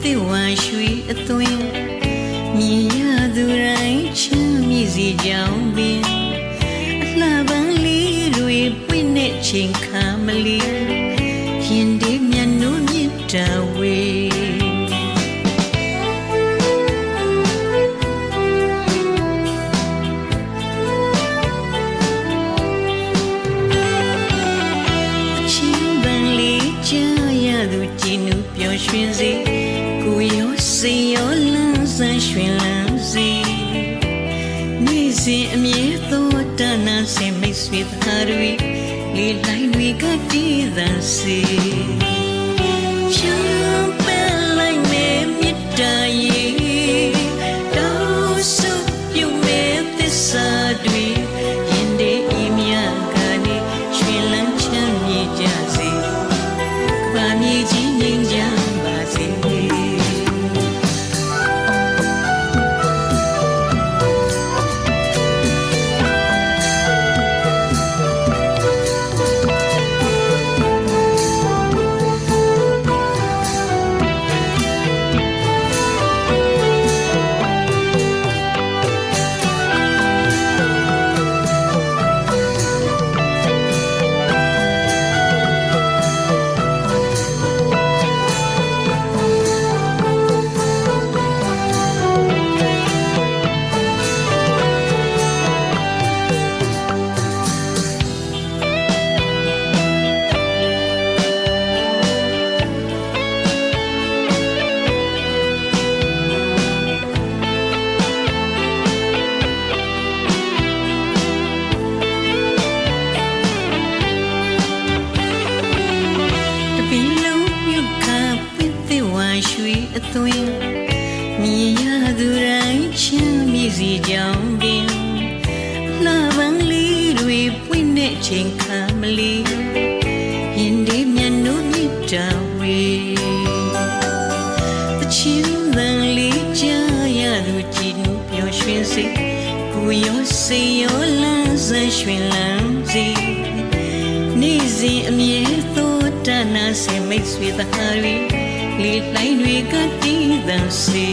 သိဝါရွှေအသွင်မြင်ရသူတိုင်းချမ်းမြေစီကြောင်ပင်အလှပန်းလေးတွေပွင့်တဲ့ချိန်ခါမလီရင်ဒီမျက်နှာမြစ်တာဝေရွှင်စီကိုရောစိတ်ရောလန်းဆန်းရွှင်လန်းစီနေ့စဉ်အမြဲသောတနာစင်မိတ်ဆွေသားတွေလေလိုက်တွေကတည်သန်စီချမ်းပန်းလိုက်မဲ့မြတ်တာရေတောင်းစုပြုမဲ့သစ္စာတွေရင်တဲ့ဤမြတ်ကနေရွှင်လန်းချမ်းမြေကြစေကဘာမြေကြီးငြိမ်းချမ်းရွှေအသွင်မြင်ရသူတိုင်းချမ်းမြေစီကြောင်ပင်လှပန်းလေးတွေပွင့်တဲ့ချိန်ခါမလီရင်ဒီမျက်နှာမြစ်တာဝေအချင်းသံလေးကြားရသူကြည်နူးပျော်ရွှင်စေကိုရောစိတ်ရောလန်းဆန်းရွှင်လန်းစေနေ့စဉ်အမြဲသောတနာစင်မိတ်ဆွေသားတွေလေလိုက်တွေကတည်သန်စေ